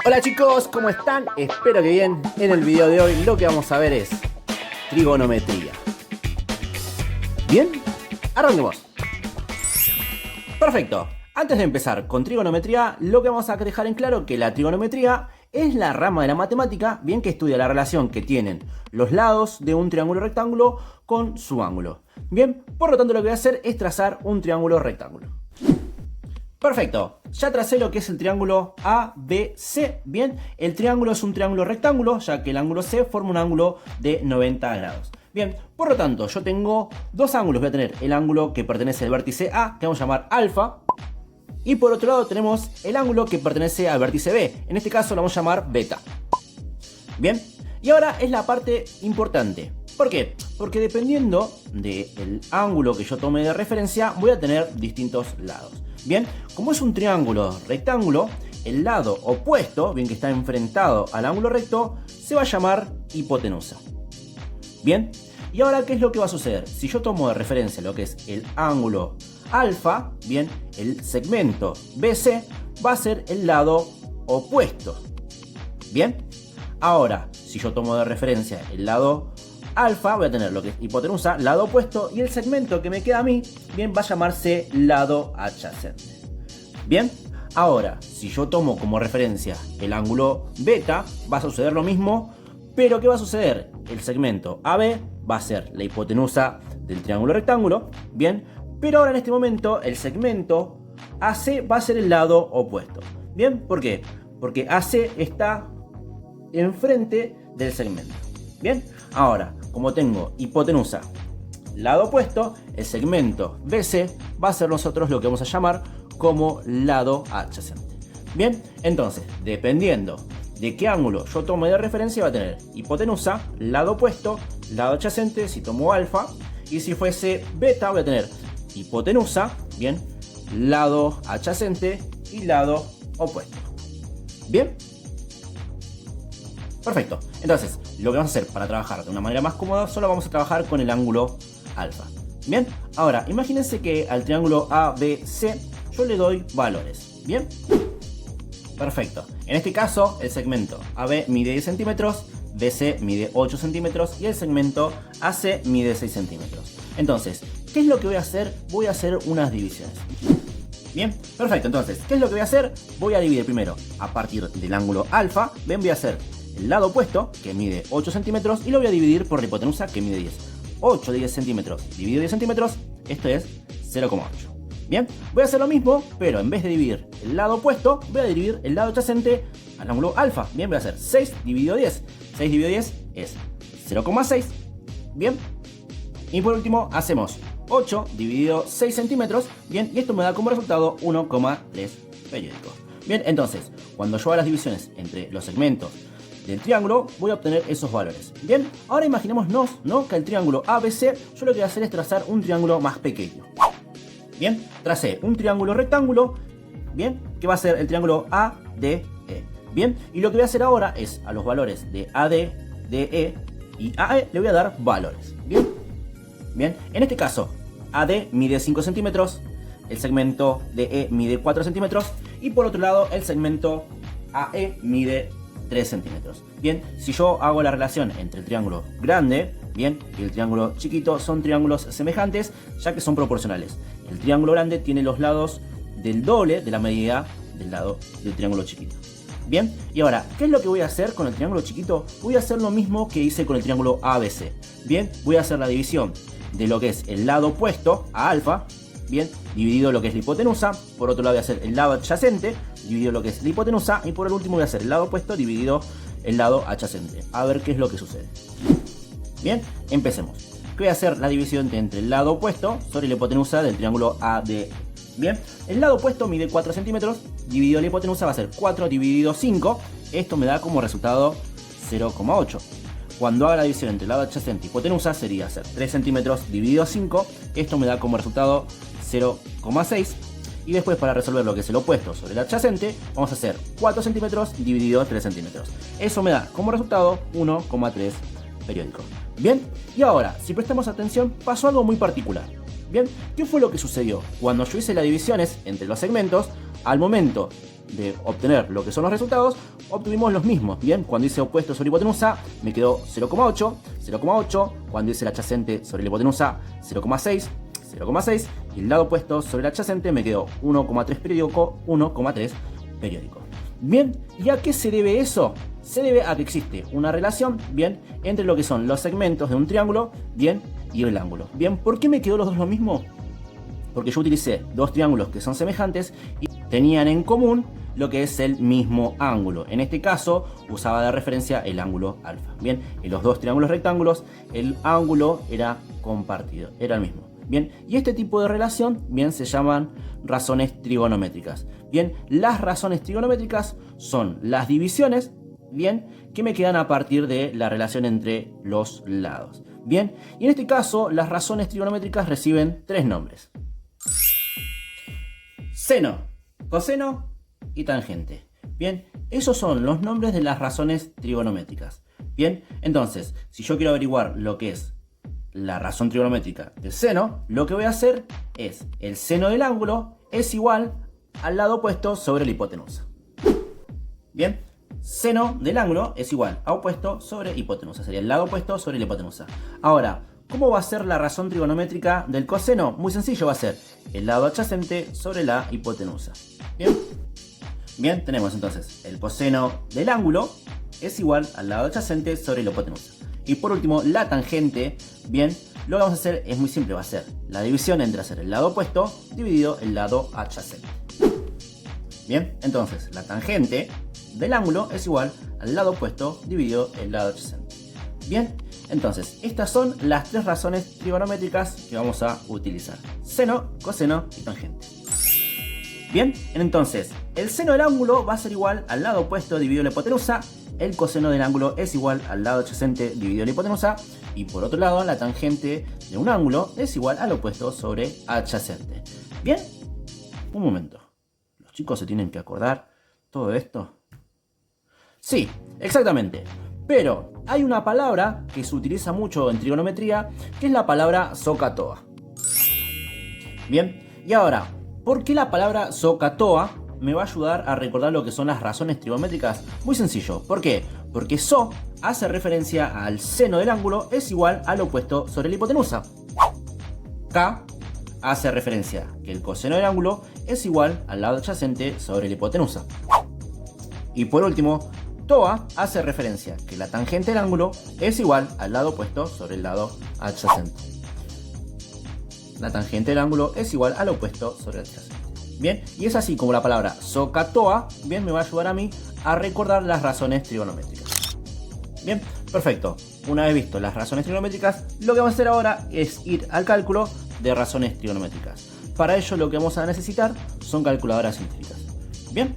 Hola chicos, ¿cómo están? Espero que bien. En el video de hoy lo que vamos a ver es trigonometría. ¿Bien? Arranquemos. Perfecto. Antes de empezar con trigonometría, lo que vamos a dejar en claro que la trigonometría es la rama de la matemática, bien, que estudia la relación que tienen los lados de un triángulo rectángulo con su ángulo. Bien, por lo tanto lo que voy a hacer es trazar un triángulo rectángulo. Perfecto, ya tracé lo que es el triángulo ABC. Bien, el triángulo es un triángulo rectángulo, ya que el ángulo C forma un ángulo de 90 grados. Bien, por lo tanto, yo tengo dos ángulos. Voy a tener el ángulo que pertenece al vértice A, que vamos a llamar alfa. Y por otro lado tenemos el ángulo que pertenece al vértice B. En este caso lo vamos a llamar beta. Bien, y ahora es la parte importante. ¿Por qué? Porque dependiendo del ángulo que yo tome de referencia, voy a tener distintos lados. Bien, como es un triángulo rectángulo, el lado opuesto, bien, que está enfrentado al ángulo recto, se va a llamar hipotenusa. Bien, y ahora ¿qué es lo que va a suceder? Si yo tomo de referencia lo que es el ángulo alfa, bien, el segmento BC va a ser el lado opuesto. Bien, ahora si yo tomo de referencia el lado alfa, voy a tener lo que es hipotenusa, lado opuesto, y el segmento que me queda a mí, bien, va a llamarse lado adyacente. Bien, ahora si yo tomo como referencia el ángulo beta, va a suceder lo mismo, pero ¿qué va a suceder? El segmento AB va a ser la hipotenusa del triángulo rectángulo, bien, pero ahora en este momento el segmento AC va a ser el lado opuesto. Bien, ¿por qué? Porque AC está enfrente del segmento. Bien, ahora como tengo hipotenusa lado opuesto, el segmento BC va a ser nosotros lo que vamos a llamar como lado adyacente. Bien, entonces dependiendo de qué ángulo yo tome de referencia, va a tener hipotenusa, lado opuesto, lado adyacente si tomo alfa, y si fuese beta voy a tener hipotenusa, bien, lado adyacente y lado opuesto. Bien, perfecto. Entonces lo que vamos a hacer para trabajar de una manera más cómoda, solo vamos a trabajar con el ángulo alfa. Bien, ahora imagínense que al triángulo ABC yo le doy valores. Bien, perfecto. En este caso el segmento AB mide 10 centímetros, BC mide 8 centímetros y el segmento AC mide 6 centímetros. Entonces, ¿qué es lo que voy a hacer? Voy a hacer unas divisiones. Bien, perfecto. Entonces, ¿qué es lo que voy a hacer? Voy a dividir primero a partir del ángulo alfa. Ven, voy a hacer el lado opuesto, que mide 8 centímetros, y lo voy a dividir por la hipotenusa, que mide 10. 8 de 10 centímetros dividido 10 centímetros, esto es 0,8. Bien, voy a hacer lo mismo, pero en vez de dividir el lado opuesto, voy a dividir el lado adyacente al ángulo alfa. Bien, voy a hacer 6 dividido 10. 6 dividido 10 es 0,6. Bien, y por último hacemos 8 dividido 6 centímetros. Bien, y esto me da como resultado 1,3 periódicos. Bien, entonces, cuando yo haga las divisiones entre los segmentos del triángulo, voy a obtener esos valores. Bien, ahora imaginémonos, ¿no?, que el triángulo ABC, yo lo que voy a hacer es trazar un triángulo más pequeño. Bien, tracé un triángulo rectángulo, bien, que va a ser el triángulo ADE. Bien, y lo que voy a hacer ahora es a los valores de AD, DE y AE le voy a dar valores. Bien, bien, en este caso AD mide 5 centímetros, el segmento DE mide 4 centímetros y por otro lado el segmento AE mide 3 centímetros. Bien, si yo hago la relación entre el triángulo grande, bien, y el triángulo chiquito, son triángulos semejantes ya que son proporcionales. El triángulo grande tiene los lados del doble de la medida del lado del triángulo chiquito. Bien, y ahora, ¿qué es lo que voy a hacer con el triángulo chiquito? Voy a hacer lo mismo que hice con el triángulo ABC. Bien, voy a hacer la división de lo que es el lado opuesto a alfa, bien, dividido lo que es la hipotenusa. Por otro lado voy a hacer el lado adyacente, dividido lo que es la hipotenusa. Y por el último voy a hacer el lado opuesto, dividido el lado adyacente. A ver qué es lo que sucede. Bien, empecemos. Voy a hacer la división entre el lado opuesto sobre la hipotenusa del triángulo ADE. Bien, el lado opuesto mide 4 centímetros, dividido la hipotenusa va a ser 4 dividido 5. Esto me da como resultado 0,8. Cuando haga la división entre el lado adyacente y hipotenusa sería hacer 3 centímetros dividido 5. Esto me da como resultado 0,6. Y después, para resolver lo que es el opuesto sobre el adyacente, vamos a hacer 4 centímetros dividido 3 centímetros. Eso me da como resultado 1,3 periódicos. Bien, y ahora, si prestamos atención, pasó algo muy particular. Bien, ¿qué fue lo que sucedió? Cuando yo hice las divisiones entre los segmentos, al momento de obtener lo que son los resultados, obtuvimos los mismos. Bien, cuando hice opuesto sobre hipotenusa, me quedó 0,8, 0,8. Cuando hice el adyacente sobre la hipotenusa, 0,6, 0,6. Y el lado opuesto sobre el adyacente me quedó 1,3 periódico, 1,3 periódico. Bien, ¿y a qué se debe eso? Se debe a que existe una relación, bien, entre lo que son los segmentos de un triángulo, bien, y el ángulo. Bien, ¿por qué me quedó los dos lo mismo? Porque yo utilicé dos triángulos que son semejantes y tenían en común lo que es el mismo ángulo. En este caso usaba de referencia el ángulo alfa. Bien, en los dos triángulos rectángulos el ángulo era compartido, era el mismo. Bien, y este tipo de relación, bien, se llaman razones trigonométricas. Bien, las razones trigonométricas son las divisiones, bien, que me quedan a partir de la relación entre los lados. Bien, y en este caso las razones trigonométricas reciben tres nombres: seno, coseno y tangente. Bien, esos son los nombres de las razones trigonométricas. Bien, entonces, si yo quiero averiguar lo que es la razón trigonométrica del seno, lo que voy a hacer es el seno del ángulo es igual al lado opuesto sobre la hipotenusa. Bien, seno del ángulo es igual a opuesto sobre hipotenusa, sería el lado opuesto sobre la hipotenusa. Ahora, ¿cómo va a ser la razón trigonométrica del coseno? Muy sencillo, va a ser el lado adyacente sobre la hipotenusa. Bien, bien, tenemos entonces el coseno del ángulo es igual al lado adyacente sobre la hipotenusa. Y por último, la tangente, bien, lo que vamos a hacer es muy simple, va a ser la división entre hacer el lado opuesto dividido el lado adyacente. Bien, entonces la tangente del ángulo es igual al lado opuesto dividido el lado adyacente. Bien, entonces estas son las tres razones trigonométricas que vamos a utilizar: seno, coseno y tangente. Bien, entonces el seno del ángulo va a ser igual al lado opuesto dividido la hipotenusa. El coseno del ángulo es igual al lado adyacente dividido la hipotenusa. Y por otro lado, la tangente de un ángulo es igual al opuesto sobre adyacente. Bien, un momento. ¿Los chicos se tienen que acordar todo esto? Sí, exactamente. Pero hay una palabra que se utiliza mucho en trigonometría, que es la palabra SOHCAHTOA. Bien, y ahora, ¿por qué la palabra SOHCAHTOA me va a ayudar a recordar lo que son las razones trigonométricas? Muy sencillo. ¿Por qué? Porque SO hace referencia al seno del ángulo es igual al opuesto sobre la hipotenusa. K hace referencia que el coseno del ángulo es igual al lado adyacente sobre la hipotenusa. Y por último, TOA hace referencia que la tangente del ángulo es igual al lado opuesto sobre el lado adyacente. La tangente del ángulo es igual al opuesto sobre el adyacente. Bien, y es así como la palabra SOHCAHTOA, bien, me va a ayudar a mí a recordar las razones trigonométricas. Bien, perfecto. Una vez visto las razones trigonométricas, lo que vamos a hacer ahora es ir al cálculo de razones trigonométricas. Para ello lo que vamos a necesitar son calculadoras científicas. Bien,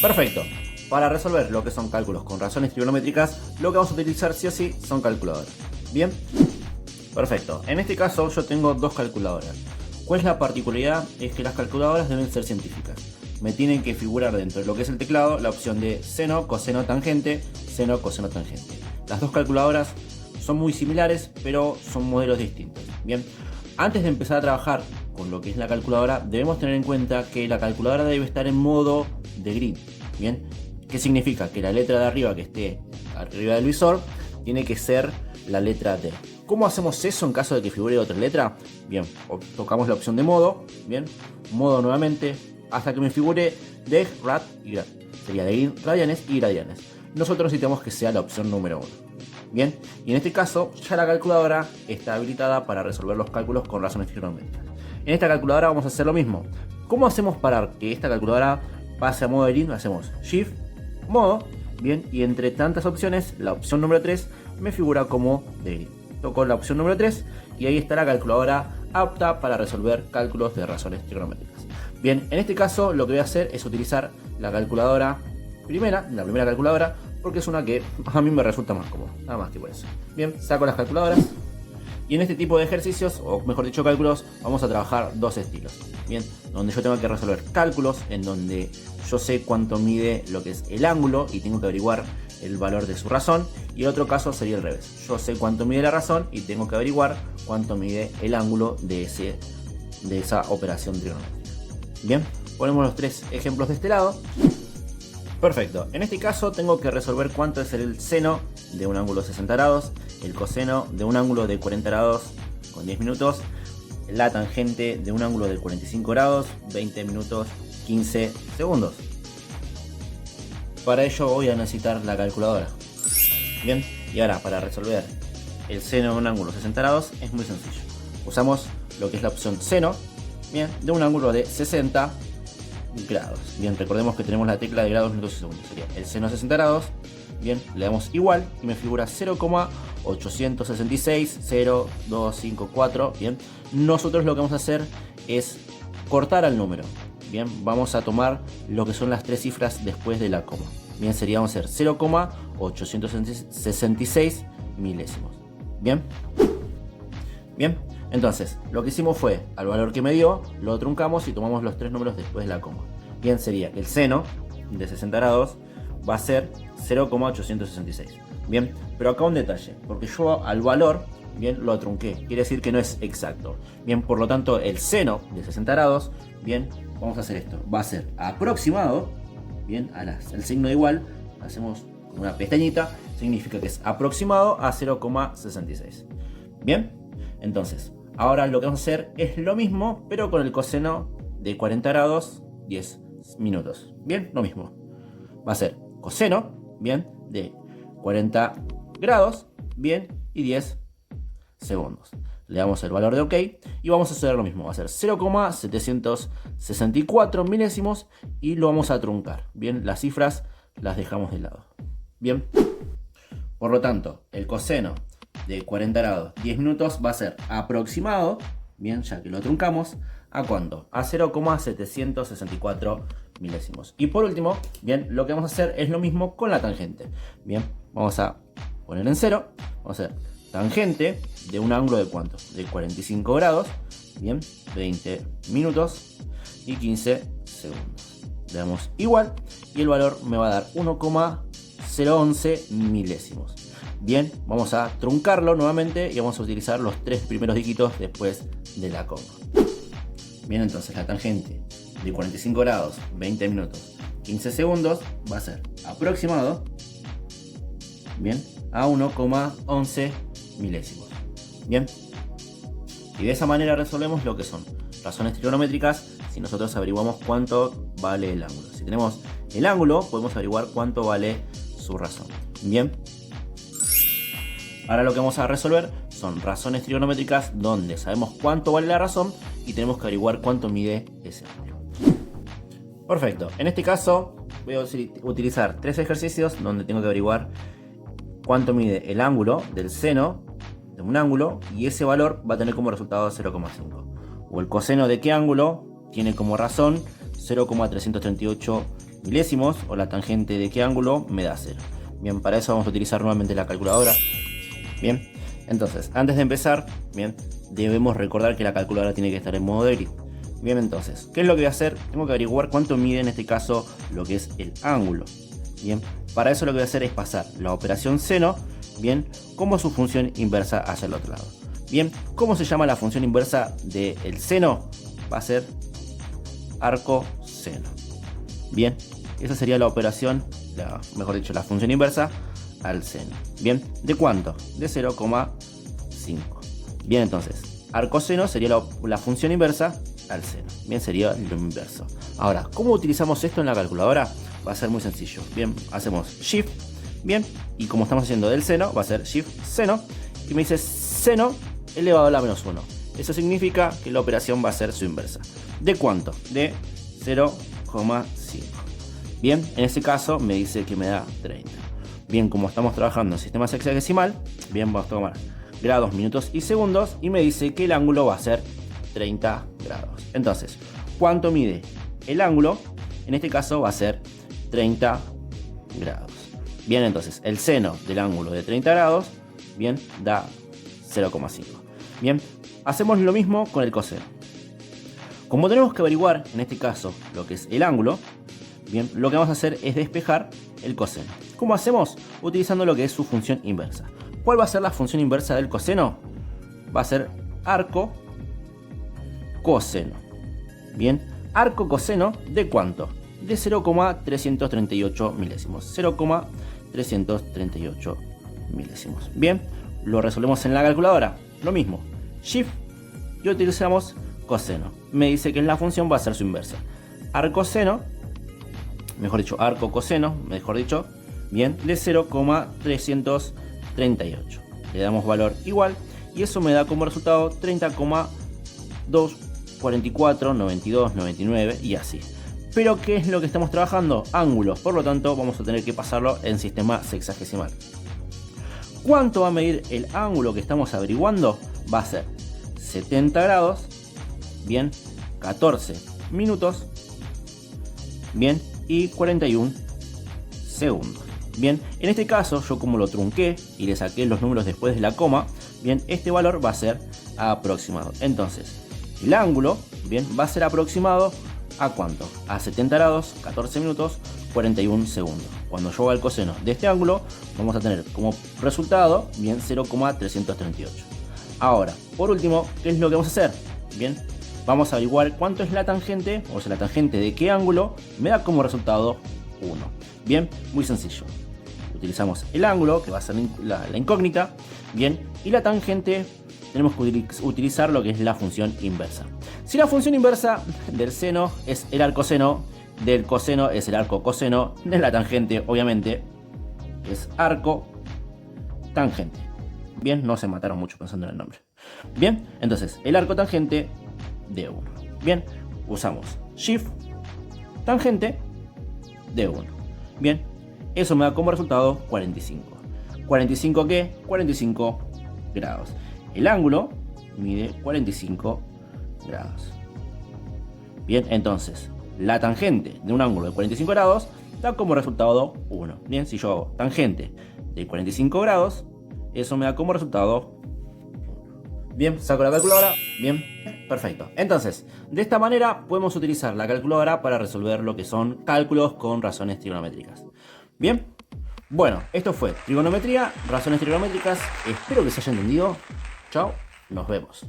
perfecto. Para resolver lo que son cálculos con razones trigonométricas, lo que vamos a utilizar sí o sí son calculadoras. Bien, perfecto. En este caso yo tengo dos calculadoras. ¿Cuál es la particularidad? Es que las calculadoras deben ser científicas. Me tienen que figurar dentro de lo que es el teclado la opción de seno, coseno, tangente, seno, coseno, tangente. Las dos calculadoras son muy similares, pero son modelos distintos. Bien, antes de empezar a trabajar con lo que es la calculadora, debemos tener en cuenta que la calculadora debe estar en modo de grid. Bien, ¿qué significa? Que la letra de arriba que esté arriba del visor tiene que ser la letra D. ¿Cómo hacemos eso en caso de que figure otra letra? Bien, tocamos la opción de modo, bien, modo nuevamente, hasta que me figure deg, rad y grad. Sería de radianes y gradianes. Nosotros necesitamos que sea la opción número 1. Bien, y en este caso ya la calculadora está habilitada para resolver los cálculos con razones trigonométricas. En esta calculadora vamos a hacer lo mismo. ¿Cómo hacemos para que esta calculadora pase a modo de grid? Hacemos Shift, modo, bien, y entre tantas opciones, la opción número 3 me figura como de grid. Toco la opción número 3 y ahí está la calculadora apta para resolver cálculos de razones trigonométricas. Bien, en este caso lo que voy a hacer es utilizar la calculadora la primera calculadora, porque es una que a mí me resulta más cómoda, nada más que por eso. Bien, saco las calculadoras y en este tipo de ejercicios, o mejor dicho cálculos, vamos a trabajar dos estilos. Bien, donde yo tengo que resolver cálculos en donde yo sé cuánto mide lo que es el ángulo y tengo que averiguar el valor de su razón, y el otro caso sería el revés. Yo sé cuánto mide la razón y tengo que averiguar cuánto mide el ángulo de esa operación trigonométrica. Bien, ponemos los tres ejemplos de este lado. Perfecto, en este caso tengo que resolver cuánto es el seno de un ángulo de 60 grados, el coseno de un ángulo de 40 grados con 10 minutos, la tangente de un ángulo de 45 grados, 20 minutos, 15 segundos. Para ello voy a necesitar la calculadora. Bien, y ahora para resolver el seno de un ángulo de 60 grados es muy sencillo. Usamos lo que es la opción seno, bien, de un ángulo de 60 grados. Bien, recordemos que tenemos la tecla de grados, minutos y segundos. Sería el seno de 60 grados. Bien, le damos igual y me figura 0,866,0254. Bien, nosotros lo que vamos a hacer es cortar al número. Bien, vamos a tomar lo que son las tres cifras después de la coma. Bien, sería, vamos a hacer 0,866 milésimos. Bien, bien, entonces lo que hicimos fue al valor que me dio, lo truncamos y tomamos los tres números después de la coma. Bien, sería que el seno de 60 grados va a ser 0,866. Bien, pero acá un detalle, porque yo al valor, bien, lo trunqué, quiere decir que no es exacto. Bien, por lo tanto el seno de 60 grados, bien, vamos a hacer esto, va a ser aproximado, bien, el signo de igual, hacemos una pestañita, significa que es aproximado a 0,66. Bien, entonces ahora lo que vamos a hacer es lo mismo, pero con el coseno de 40 grados, 10 minutos. Bien, lo mismo, va a ser coseno, bien, de 40 grados, bien, y 10 segundos. Le damos el valor de OK y vamos a hacer lo mismo. Va a ser 0,764 milésimos y lo vamos a truncar. Bien, las cifras las dejamos de lado. Bien, por lo tanto, el coseno de 40 grados, 10 minutos va a ser aproximado, bien, ya que lo truncamos, ¿a cuánto? A 0,764 milésimos. Y por último, bien, lo que vamos a hacer es lo mismo con la tangente. Bien, vamos a poner en 0, vamos a hacer tangente de un ángulo de ¿cuánto? De 45 grados, bien, 20 minutos y 15 segundos. Le damos igual y el valor me va a dar 1,011 milésimos. Bien, vamos a truncarlo nuevamente y vamos a utilizar los tres primeros dígitos después de la coma. Bien, entonces la tangente de 45 grados, 20 minutos, 15 segundos va a ser aproximado, bien, a 1,11 milésimos. Bien, y de esa manera resolvemos lo que son razones trigonométricas si nosotros averiguamos cuánto vale el ángulo. Si tenemos el ángulo, podemos averiguar cuánto vale su razón. Bien, ahora lo que vamos a resolver son razones trigonométricas donde sabemos cuánto vale la razón y tenemos que averiguar cuánto mide ese ángulo. Perfecto, en este caso voy a utilizar tres ejercicios donde tengo que averiguar cuánto mide el ángulo del seno de un ángulo y ese valor va a tener como resultado 0,5. O el coseno de qué ángulo tiene como razón 0,338 milésimos o la tangente de qué ángulo me da 0. Bien, para eso vamos a utilizar nuevamente la calculadora. Bien, entonces antes de empezar, bien, debemos recordar que la calculadora tiene que estar en modo de grid. Bien, entonces, ¿qué es lo que voy a hacer? Tengo que averiguar cuánto mide en este caso lo que es el ángulo. Bien, para eso lo que voy a hacer es pasar la operación seno, bien, como su función inversa hacia el otro lado. Bien, ¿cómo se llama la función inversa del seno? Va a ser arco seno. Bien, esa sería la operación, mejor dicho, la función inversa al seno. Bien, ¿de cuánto? De 0,5. Bien, entonces, arcoseno sería la función inversa al seno. Bien, sería lo inverso. Ahora, ¿cómo utilizamos esto en la calculadora? Va a ser muy sencillo. Bien, hacemos shift, bien, y como estamos haciendo del seno, va a ser shift seno, y me dice seno elevado a la menos 1. Eso significa que la operación va a ser su inversa. ¿De cuánto? De 0,5. Bien, en este caso me dice que me da 30. Bien, como estamos trabajando en sistema hexadecimal, bien, vamos a tomar grados, minutos y segundos y me dice que el ángulo va a ser 30 grados. Entonces, ¿cuánto mide el ángulo? En este caso va a ser 30 grados. Bien, entonces el seno del ángulo de 30 grados, bien, da 0,5. Bien, hacemos lo mismo con el coseno. Como tenemos que averiguar en este caso lo que es el ángulo, bien, lo que vamos a hacer es despejar el coseno. ¿Cómo hacemos? Utilizando lo que es su función inversa. ¿Cuál va a ser la función inversa del coseno? Va a ser arco coseno. Bien, arco coseno de cuánto? De 0,338 milésimos. 0,338 milésimos. Bien, lo resolvemos en la calculadora. Lo mismo, shift y utilizamos coseno. Me dice que la función va a ser su inversa. Arco coseno, bien, de 0,338. Le damos valor igual y eso me da como resultado 30,244, 92, 99 y así. Pero ¿qué es lo que estamos trabajando? Ángulos, por lo tanto vamos a tener que pasarlo en sistema sexagesimal. ¿Cuánto va a medir el ángulo que estamos averiguando? Va a ser 70 grados, bien, 14 minutos, bien, y 41 segundos. Bien, en este caso yo como lo trunqué y le saqué los números después de la coma, bien, este valor va a ser aproximado. Entonces, el ángulo, bien, va a ser aproximado ¿a cuánto? A 70 grados, 14 minutos, 41 segundos. Cuando yo haga el coseno de este ángulo, vamos a tener como resultado, bien, 0,338. Ahora, por último, ¿qué es lo que vamos a hacer? Bien, vamos a averiguar cuánto es la tangente, o sea, la tangente de qué ángulo me da como resultado 1. Bien, muy sencillo. Utilizamos el ángulo, que va a ser la incógnita, bien, y la tangente tenemos que utilizar lo que es la función inversa. Si la función inversa del seno es el arco seno, del coseno es el arco coseno, de la tangente obviamente es arco tangente. Bien, no se mataron mucho pensando en el nombre. Bien, entonces el arco tangente de 1. Bien, usamos shift tangente de 1. Bien, eso me da como resultado 45. ¿45 qué? 45 grados. El ángulo mide 45 grados. Bien, entonces la tangente de un ángulo de 45 grados da como resultado 1. Bien, si yo hago tangente de 45 grados, eso me da como resultado 1. Bien, saco la calculadora. Bien, perfecto. Entonces, de esta manera podemos utilizar la calculadora para resolver lo que son cálculos con razones trigonométricas. Bien, bueno, esto fue trigonometría, razones trigonométricas. Espero que se haya entendido. Chao, nos vemos.